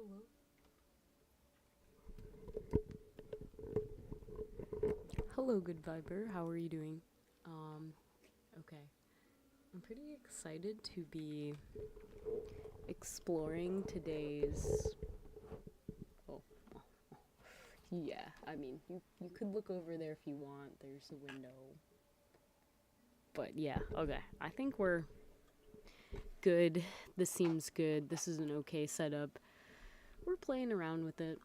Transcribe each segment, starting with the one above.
Hello. Hello, good viber. How are you doing? Okay. I'm pretty excited to be exploring today's. Oh, yeah. I mean, you could look over there if you want. There's a window. But yeah, okay. I think we're good. This seems good. This is an okay setup. We're playing around with it.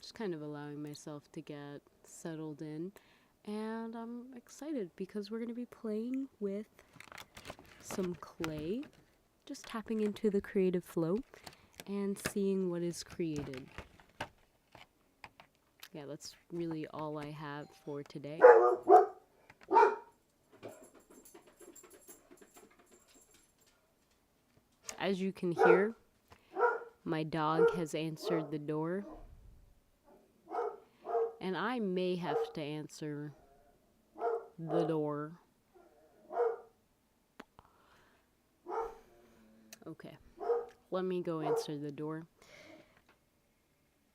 Just kind of allowing myself to get settled in. And I'm excited because we're going to be playing with some clay. Just tapping into the creative flow and seeing what is created. Yeah, that's really all I have for today. As you can hear, my dog has answered the door. And I may have to answer the door. Okay, let me go answer the door.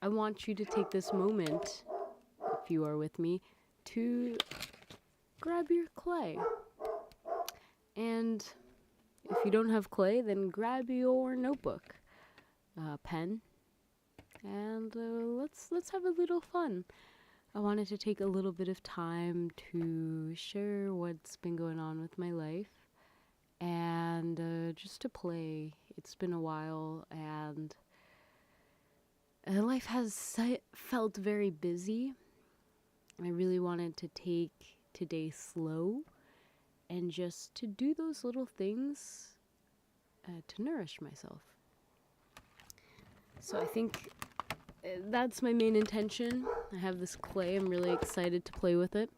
I want you to take this moment, if you are with me, to grab your clay. And if you don't have clay, then grab your notebook, pen, and let's have a little fun. I wanted to take a little bit of time to share what's been going on with my life and just to play. It's been a while, and life has felt very busy. I really wanted to take today slow and just to do those little things to nourish myself. So I think that's my main intention. I have this clay. I'm really excited to play with it.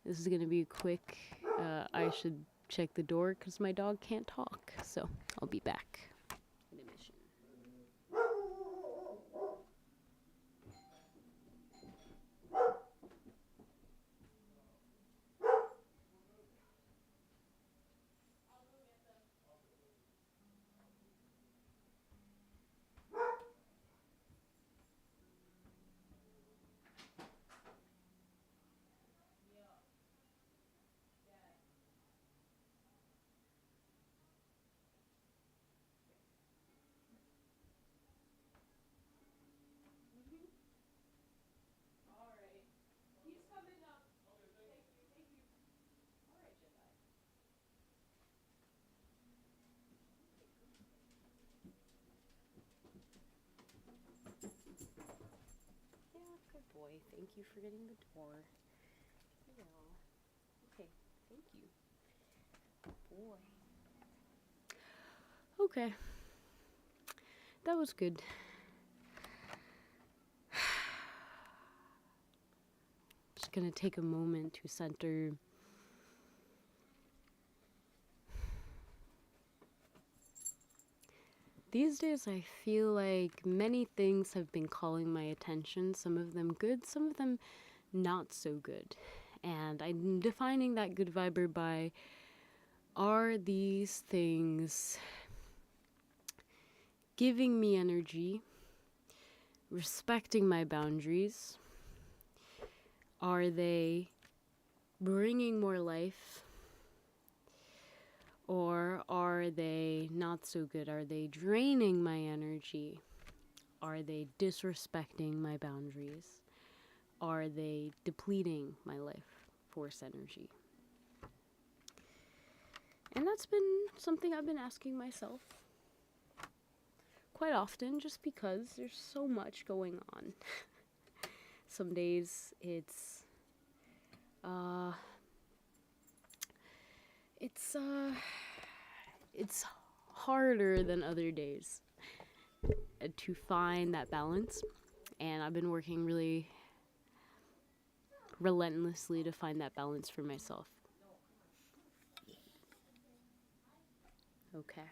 This is going to be quick. I should check the door because my dog can't talk. So I'll be back. Yeah, good boy. Thank you for getting the door. Yeah. Okay, thank you. Boy. Okay. That was good. Just gonna take a moment to center. These days I feel like many things have been calling my attention, some of them good, some of them not so good. And I'm defining that good vibe by, are these things giving me energy, respecting my boundaries? Are they bringing more life? Or are they not so good? Are they draining my energy? Are they disrespecting my boundaries? Are they depleting my life force energy? And that's been something I've been asking myself quite often, just because there's so much going on. Some days it's harder than other days to find that balance, and I've been working really relentlessly to find that balance for myself. Okay.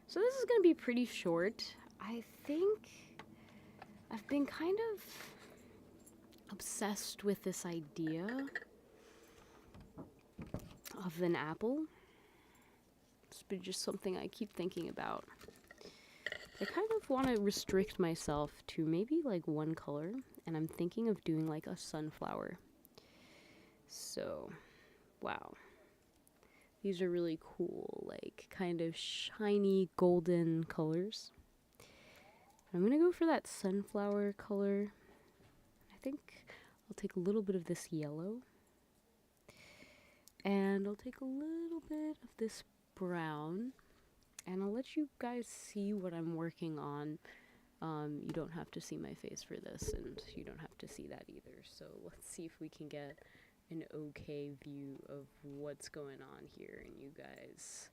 So this is going to be pretty short. I think I've been kind of obsessed with this idea of an apple. It's but just something I keep thinking about. I kind of want to restrict myself to maybe like one color, and I'm thinking of doing like a sunflower. So, wow. These are really cool, like kind of shiny golden colors. I'm gonna go for that sunflower color. I think I'll take a little bit of this yellow. And I'll take a little bit of this brown. And I'll let you guys see what I'm working on. You don't have to see my face for this, and you don't have to see that either. So let's see if we can get an okay view of what's going on here. And you guys,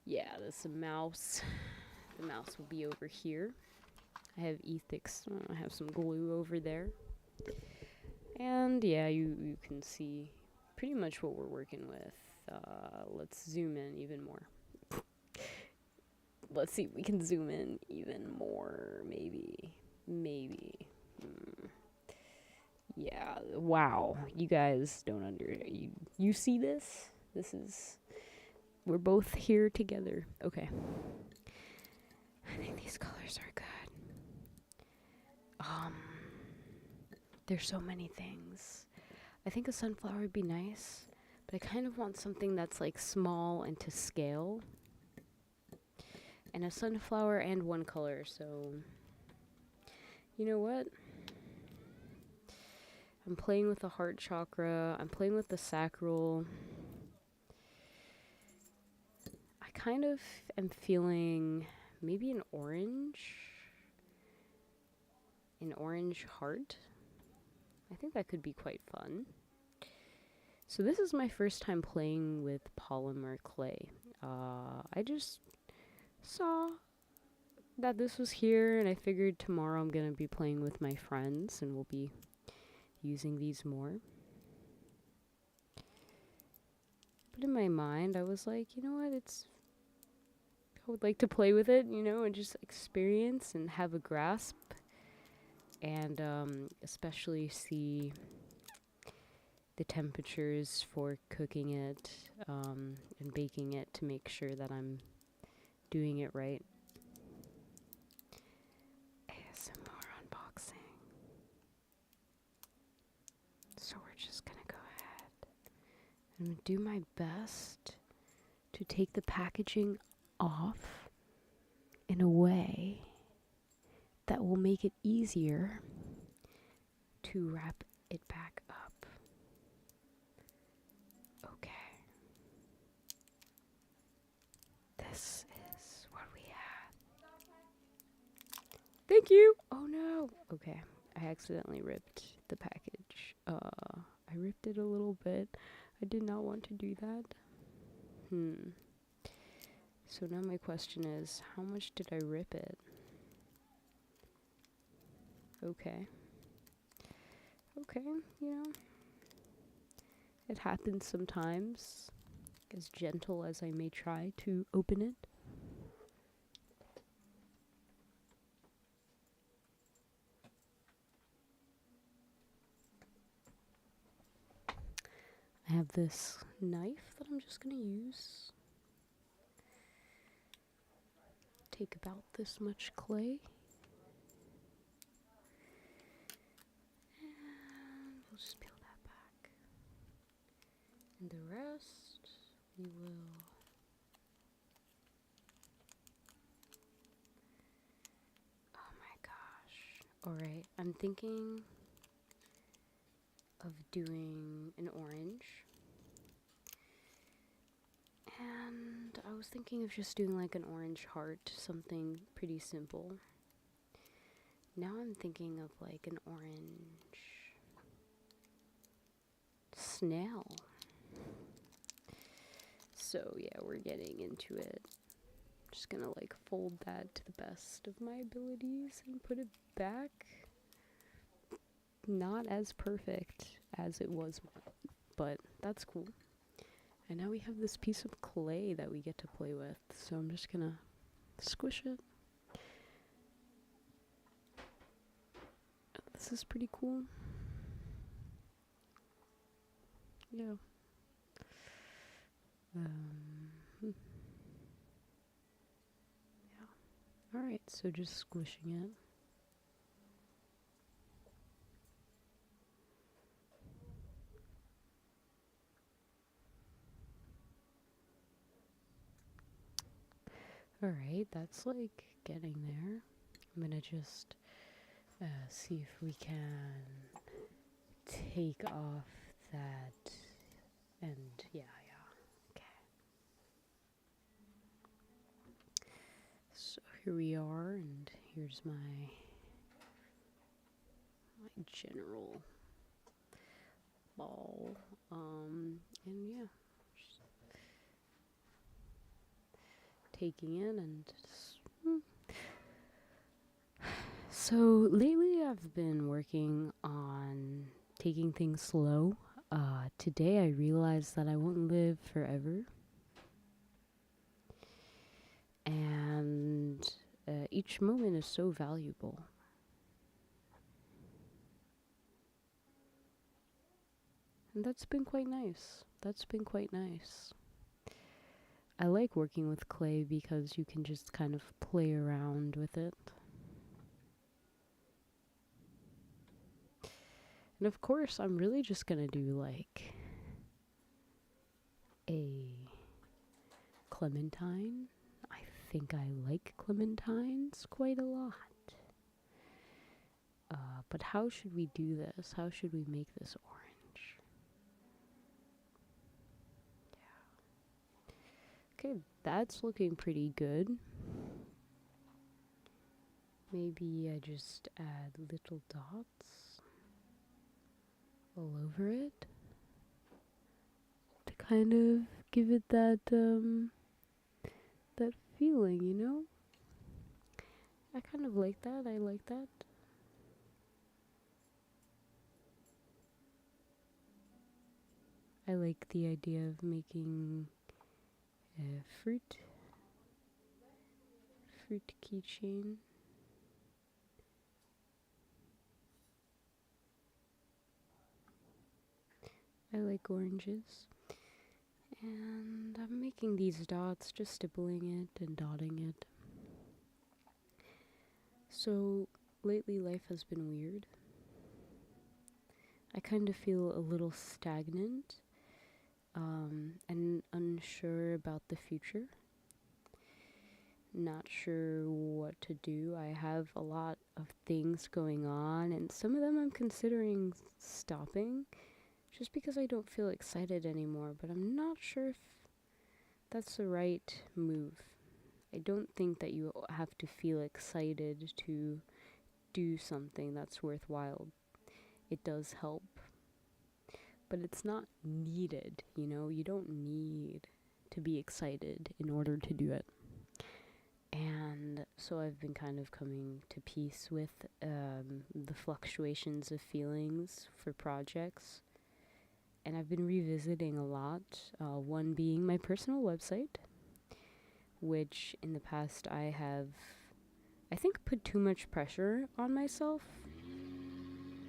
yeah, there's a mouse. The mouse will be over here. I have Ethix. I have some glue over there. And yeah, you can see pretty much what we're working with. Let's zoom in even more. Let's see if we can zoom in even more. Maybe. Yeah, wow. You guys don't you see this? We're both here together. Okay. I think these colors are good. There's so many things. I think a sunflower would be nice, but I kind of want something that's like small and to scale. And a sunflower and one color, so you know what? I'm playing with the heart chakra. I'm playing with the sacral. I kind of am feeling maybe an orange heart. I think that could be quite fun. So this is my first time playing with polymer clay. I just saw that this was here, and I figured tomorrow I'm gonna be playing with my friends, and we'll be using these more. But in my mind, I was like, you know what, I would like to play with it, and just experience and have a grasp, and especially see the temperatures for cooking it and baking it to make sure that I'm doing it right. ASMR unboxing. So we're just gonna go ahead and do my best to take the packaging off in a way that will make it easier to wrap it back up. Okay. This is what we have. Thank you! Oh no! Okay, I accidentally ripped the package. I ripped it a little bit. I did not want to do that. So now my question is, how much did I rip it? Okay, it happens sometimes, as gentle as I may try to open it. I have this knife that I'm just gonna use. Take about this much clay. And we'll just peel that back. And the rest, we will... Oh my gosh. Alright, I'm thinking of doing an orange. And I was thinking of just doing like an orange heart, something pretty simple. Now I'm thinking of like an orange snail. So yeah, we're getting into it. Just gonna like fold that to the best of my abilities and put it back. Not as perfect as it was, but that's cool. And now we have this piece of clay that we get to play with. So I'm just gonna squish it. This is pretty cool. Yeah. Alright, so just squishing it. Alright, that's like getting there. I'm gonna just see if we can take off that, and yeah, okay. So here we are, and here's my general ball, and yeah, just taking in and so lately I've been working on taking things slow. Today I realized that I won't live forever. And each moment is so valuable. And that's been quite nice. I like working with clay because you can just kind of play around with it. And of course, I'm really just gonna do like a clementine. I think I like clementines quite a lot. But how should we do this? How should we make this orange? Yeah. Okay, that's looking pretty good. Maybe I just add little dots all over it to kind of give it that that feeling, you know? I kind of like that. I like that. I like the idea of making a fruit keychain. I like oranges. And I'm making these dots, just stippling it and dotting it. So lately life has been weird. I kind of feel a little stagnant and unsure about the future. Not sure what to do. I have a lot of things going on, and some of them I'm considering stopping just because I don't feel excited anymore, but I'm not sure if that's the right move. I don't think that you have to feel excited to do something that's worthwhile. It does help, but it's not needed, you know? You don't need to be excited in order to do it. And so I've been kind of coming to peace with the fluctuations of feelings for projects. And I've been revisiting a lot, one being my personal website, which in the past I have, I think, put too much pressure on myself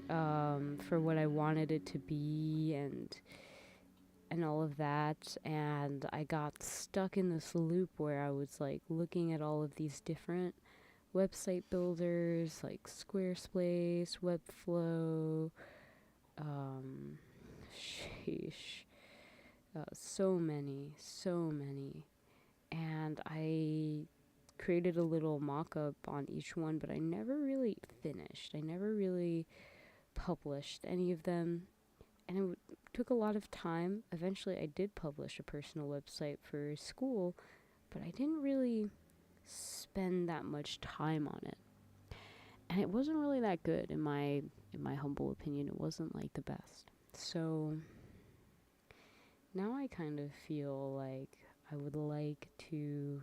for what I wanted it to be and all of that, and I got stuck in this loop where I was like looking at all of these different website builders like Squarespace, Webflow, sheesh, so many, and I created a little mock-up on each one, but I never really finished. I never really published any of them, and it took a lot of time. Eventually I did publish a personal website for school, but I didn't really spend that much time on it, and it wasn't really that good in my humble opinion. It wasn't like the best. So now I kind of feel like I would like to,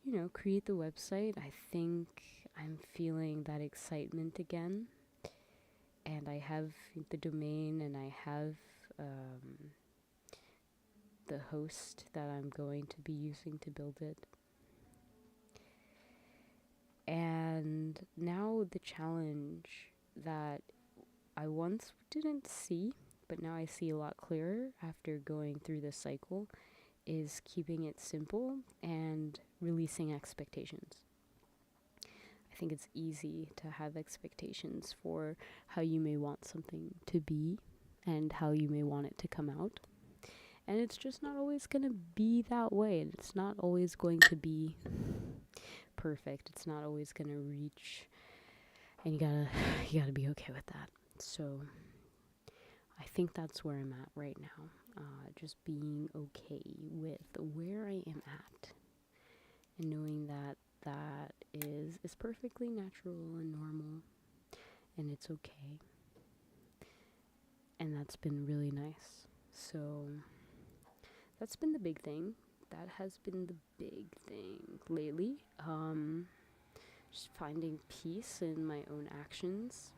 you know, create the website. I think I'm feeling that excitement again, and I have the domain, and I have the host that I'm going to be using to build it. And now the challenge that I once didn't see, but now I see a lot clearer after going through this cycle, is keeping it simple and releasing expectations. I think it's easy to have expectations for how you may want something to be and how you may want it to come out. And it's just not always going to be that way. And it's not always going to be perfect. It's not always going to reach, and you gotta be okay with that. So I think that's where I'm at right now. Just being okay with where I am at and knowing that that is perfectly natural and normal and it's okay. And that's been really nice. So that's been the big thing. That has been the big thing lately. Just finding peace in my own actions.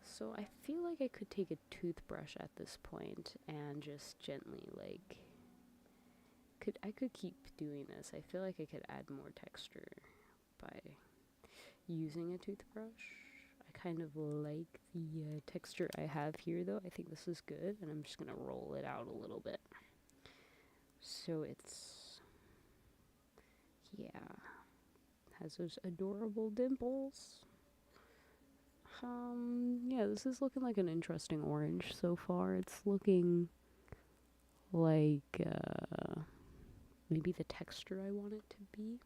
So I feel like I could take a toothbrush at this point and just gently I could keep doing this. I feel like I could add more texture by using a toothbrush. I kind of like the texture I have here though. I think this is good, and I'm just gonna roll it out a little bit. So it's, has those adorable dimples. This is looking like an interesting orange so far. It's looking like maybe the texture I want it to be.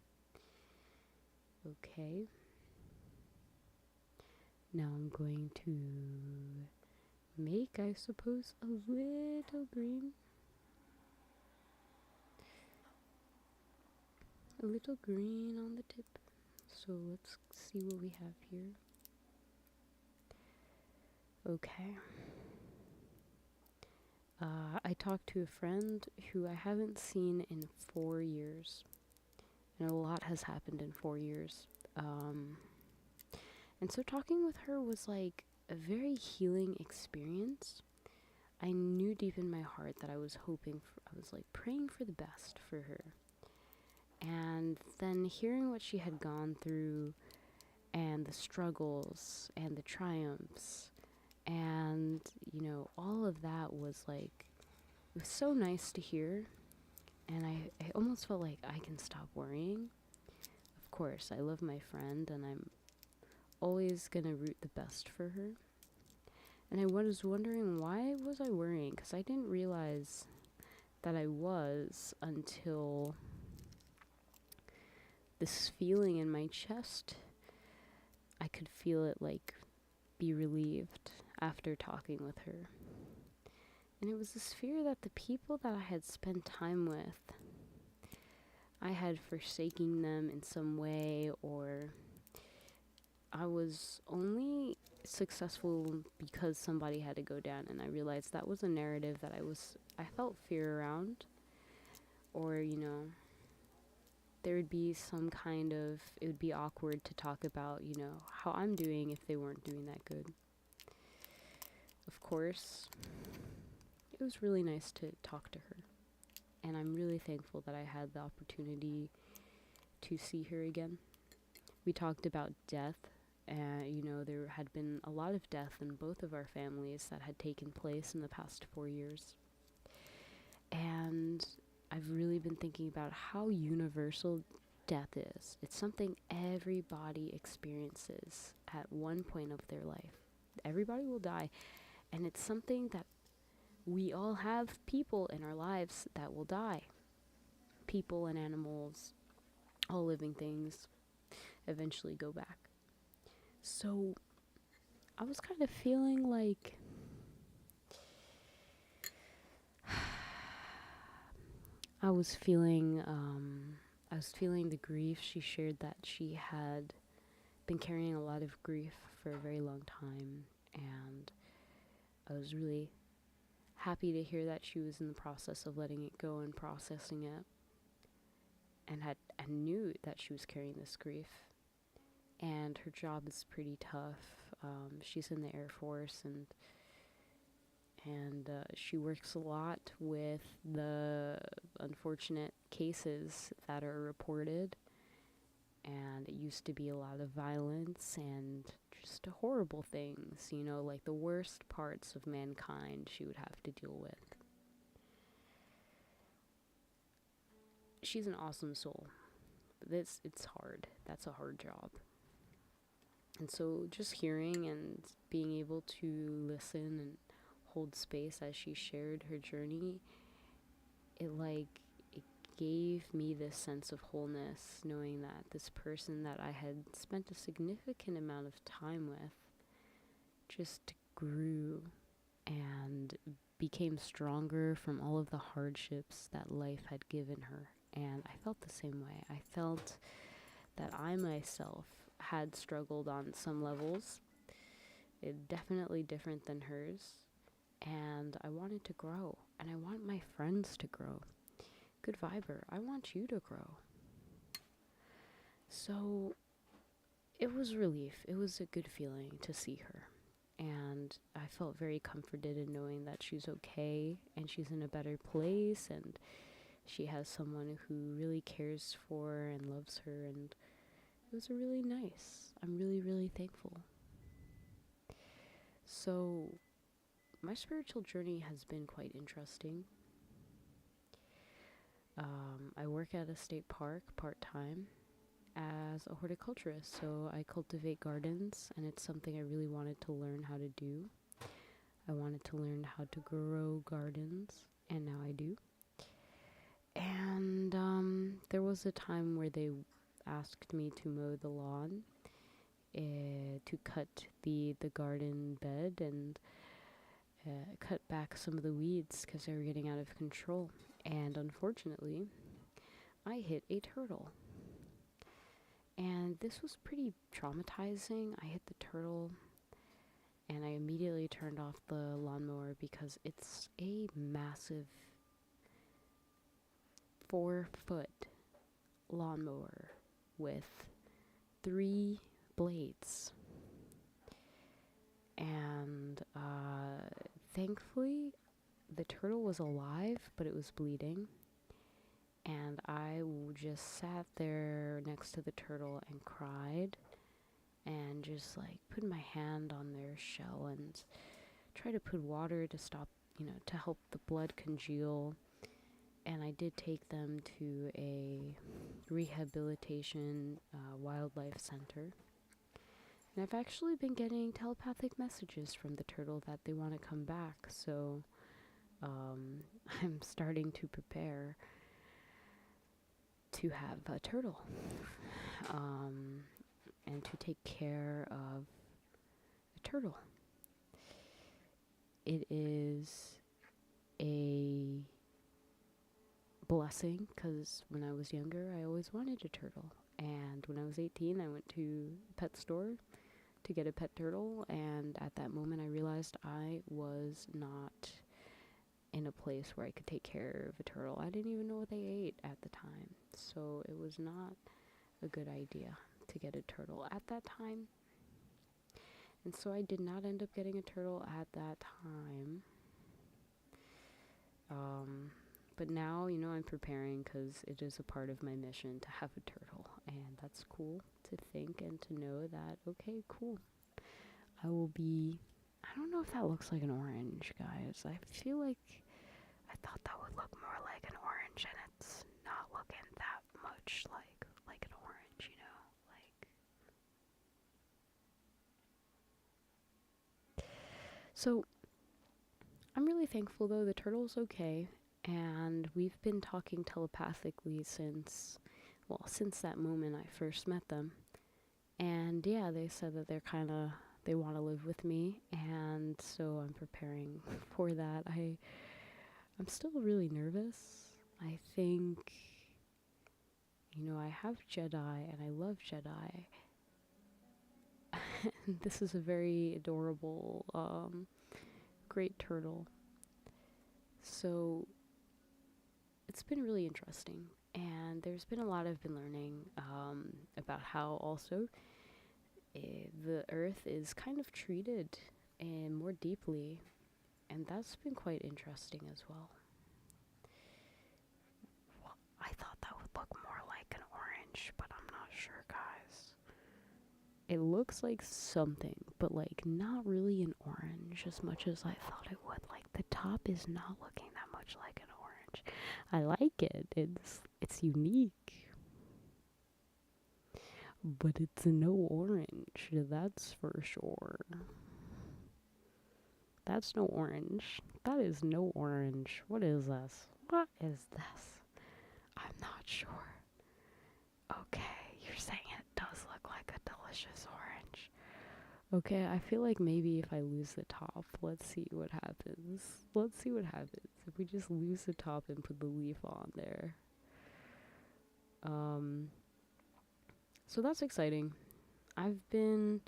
Okay. Now I'm going to make, I suppose, a little green. A little green on the tip. So let's see what we have here. Okay. I talked to a friend who I haven't seen in 4 years. And a lot has happened in 4 years. And so talking with her was like a very healing experience. I knew deep in my heart that I was praying for the best for her. And then hearing what she had gone through and the struggles and the triumphs and, all of that was like, it was so nice to hear. And I almost felt like I can stop worrying. Of course, I love my friend and I'm always going to root the best for her. And I was wondering, why was I worrying? Because I didn't realize that I was until this feeling in my chest. I could feel it be relieved after talking with her. And it was this fear that the people that I had spent time with, I had forsaken them in some way, or I was only successful because somebody had to go down. And I realized that was a narrative that I felt fear around. Or, there would be some it would be awkward to talk about, how I'm doing if they weren't doing that good. Of course, it was really nice to talk to her. And I'm really thankful that I had the opportunity to see her again. We talked about death. There had been a lot of death in both of our families that had taken place in the past 4 years. And I've really been thinking about how universal death is. It's something everybody experiences at one point of their life. Everybody will die. And it's something that we all have people in our lives that will die. People and animals, all living things, eventually go back. So I was kind of feeling like I was feeling the grief. She shared that she had been carrying a lot of grief for a very long time, and I was really happy to hear that she was in the process of letting it go and processing it, and knew that she was carrying this grief. And her job is pretty tough. She's in the Air Force, and she works a lot with the unfortunate cases that are reported. And it used to be a lot of violence and just horrible things, like the worst parts of mankind she would have to deal with. she's an awesome soul. But it's hard. That's a hard job. And so just hearing and being able to listen and hold space as she shared her journey, it gave me this sense of wholeness, knowing that this person that I had spent a significant amount of time with just grew and became stronger from all of the hardships that life had given her. And I felt the same way. I felt that I myself had struggled on some levels, definitely different than hers, and I wanted to grow, and I want my friends to grow. Good Viber, I want you to grow. So it was relief. It was a good feeling to see her. And I felt very comforted in knowing that she's okay and she's in a better place and she has someone who really cares for her and loves her, and it was really nice. I'm really, really thankful. So my spiritual journey has been quite interesting. I work at a state park part-time as a horticulturist, so I cultivate gardens, and it's something I really wanted to learn how to do. I wanted to learn how to grow gardens, and now I do. And there was a time where they asked me to mow the lawn, to cut the garden bed and cut back some of the weeds because they were getting out of control. And unfortunately, I hit a turtle. And this was pretty traumatizing. I hit the turtle and I immediately turned off the lawnmower because it's a massive 4-foot lawnmower with 3 blades. And thankfully, the turtle was alive, but it was bleeding. And I just sat there next to the turtle and cried and just like put my hand on their shell and try to put water to stop, to help the blood congeal. And I did take them to a rehabilitation wildlife center. And I've actually been getting telepathic messages from the turtle that they want to come back. So I'm starting to prepare to have a turtle and to take care of a turtle. It is a blessing because when I was younger, I always wanted a turtle. And when I was 18, I went to a pet store to get a pet turtle. And at that moment, I realized I was not in a place where I could take care of a turtle. I didn't even know what they ate at the time. So it was not a good idea to get a turtle at that time. And so I did not end up getting a turtle at that time. But now, I'm preparing because it is a part of my mission to have a turtle. And that's cool to think and to know that, okay, cool. I don't know if that looks like an orange, guys. I feel like I thought that would look more like an orange, and it's not looking that much like an orange, So, I'm really thankful, though. The turtle's okay, and we've been talking telepathically since that moment I first met them. And yeah, they said that they want to live with me, and so I'm preparing for that. I'm still really nervous. I think, I have Jedi, and I love Jedi. This is a very adorable, great turtle. So it's been really interesting, and there's been a lot I've been learning about how also the earth is kind of treated more deeply, and that's been quite interesting as well. I thought that would look more like an orange, but I'm not sure, guys. It looks like something, but not really an orange as much as I thought it would. The top is not looking that much like an orange. I like it. It's unique. But it's no orange, that's for sure. That's no orange. That is no orange. What is this? What is this? I'm not sure. Okay, you're saying it does look like a delicious orange. Okay, I feel like maybe if I lose the top, let's see what happens. Let's see what happens if we just lose the top and put the leaf on there. So that's exciting. I've been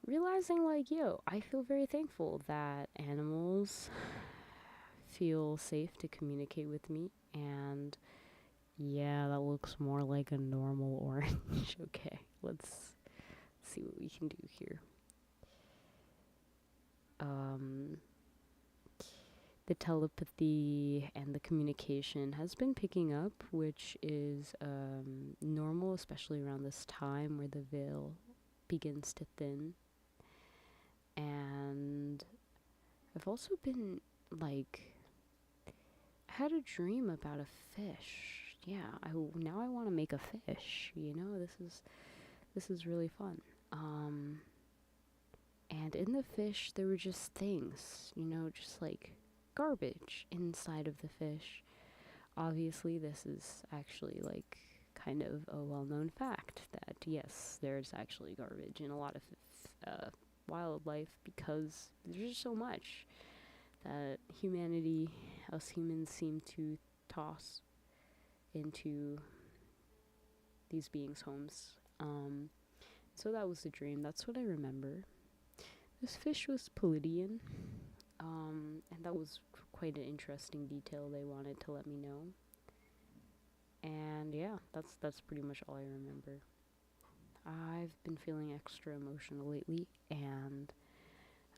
realizing, like, yo, I feel very thankful that animals feel safe to communicate with me. And yeah, that looks more like a normal orange. Okay, let's see what we can do here. The telepathy and the communication has been picking up, which is normal, especially around this time where the veil begins to thin. And I've also been, like, I had a dream about a fish. Yeah, now I want to make a fish. You know, this is really fun. And in the fish, there were just things, you know, just like garbage inside of the fish. Obviously, this is actually like kind of a well-known fact that yes, there's actually garbage in a lot of wildlife because there's just so much that humanity, us humans, seem to toss into these beings' homes. So that was the dream. That's what I remember. This fish was Palladian, and that was quite an interesting detail they wanted to let me know. And yeah, that's pretty much all I remember. I've been feeling extra emotional lately, and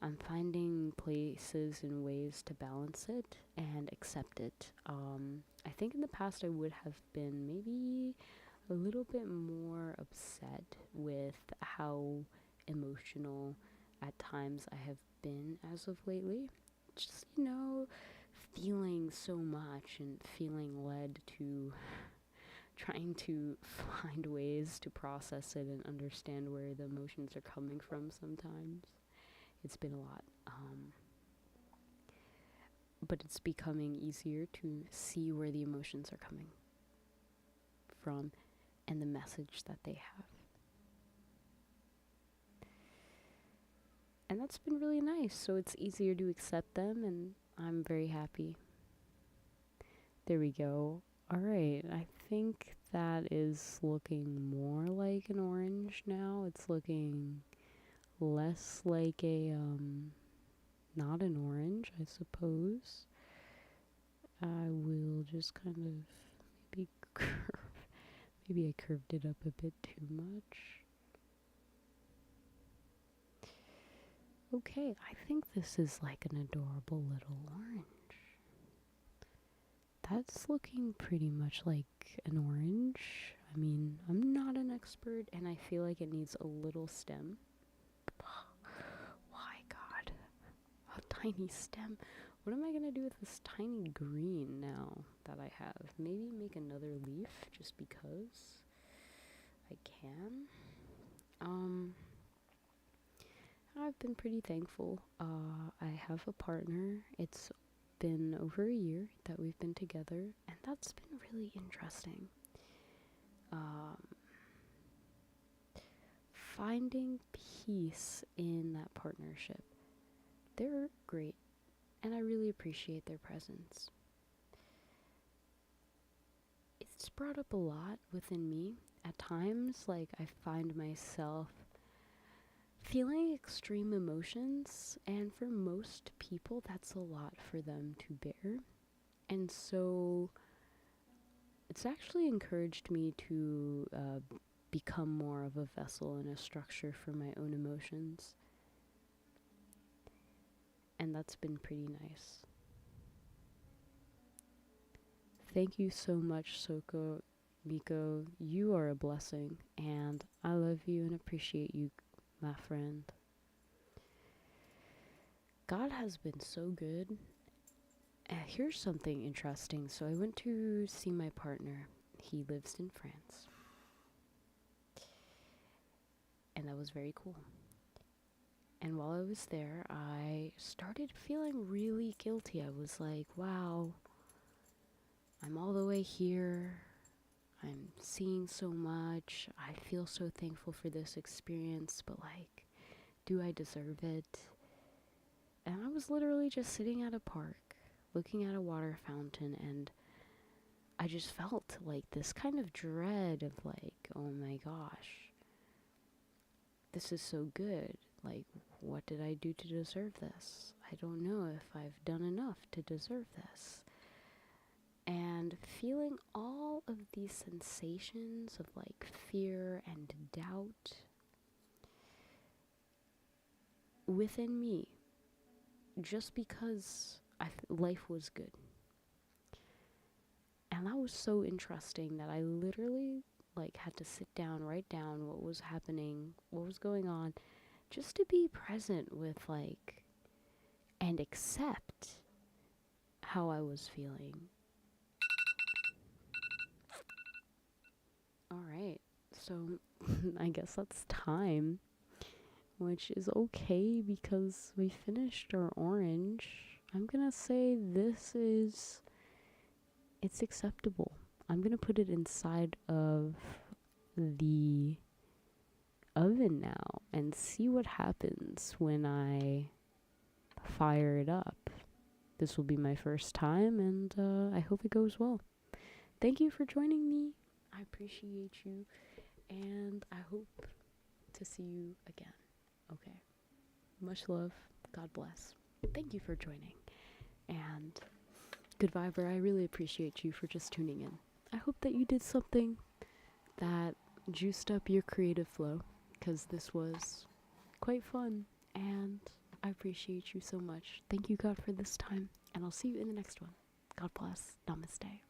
I'm finding places and ways to balance it and accept it. I think in the past I would have been maybe a little bit more upset with how emotional at times I have been as of lately. Just, you know, feeling so much and feeling led to trying to find ways to process it and understand where the emotions are coming from sometimes. It's been a lot. But it's becoming easier to see where the emotions are coming from and the message that they have. And that's been really nice. So it's easier to accept them, and I'm very happy. There we go. All right. I think that is looking more like an orange now. It's looking less like a, not an orange, I suppose. I will just kind of maybe curve. Maybe I curved it up a bit too much. Okay, I think this is like an adorable little orange. That's looking pretty much like an orange. I mean, I'm not an expert, and I feel like it needs a little stem. Why, God? A tiny stem. What am I going to do with this tiny green now that I have? Maybe make another leaf just because I can. I've been pretty thankful. I have a partner. It's been over a year that we've been together, and that's been really interesting. Finding peace in that partnership. They're great, and I really appreciate their presence. It's brought up a lot within me. At times, like, I find myself feeling extreme emotions, and for most people, that's a lot for them to bear. And so it's actually encouraged me to become more of a vessel and a structure for my own emotions. And that's been pretty nice. Thank you so much, Soko Miko. You are a blessing, and I love you and appreciate you, my friend. God has been so good, Here's something interesting. So I went to see my partner. He lives in France. And that was very cool. And while I was there, I started feeling really guilty. I was like, wow, I'm all the way here. I'm seeing so much. I feel so thankful for this experience, but like, do I deserve it? And I was literally just sitting at a park, looking at a water fountain, and I just felt like this kind of dread of like, oh my gosh, this is so good. Like, what did I do to deserve this? I don't know if I've done enough to deserve this. And feeling all of these sensations of like fear and doubt within me, just because life was good. And that was so interesting that I literally like had to sit down, write down what was happening, what was going on, just to be present with like and accept how I was feeling. All right. So I guess that's time, which is okay because we finished our orange. I'm going to say it's acceptable. I'm going to put it inside of the oven now and see what happens when I fire it up. This will be my first time, and I hope it goes well. Thank you for joining me. I appreciate you, and I hope to see you again. Okay. Much love. God bless. Thank you for joining. And good Viber, I really appreciate you for just tuning in. I hope that you did something that juiced up your creative flow, because this was quite fun, and I appreciate you so much. Thank you, God, for this time, and I'll see you in the next one. God bless. Namaste.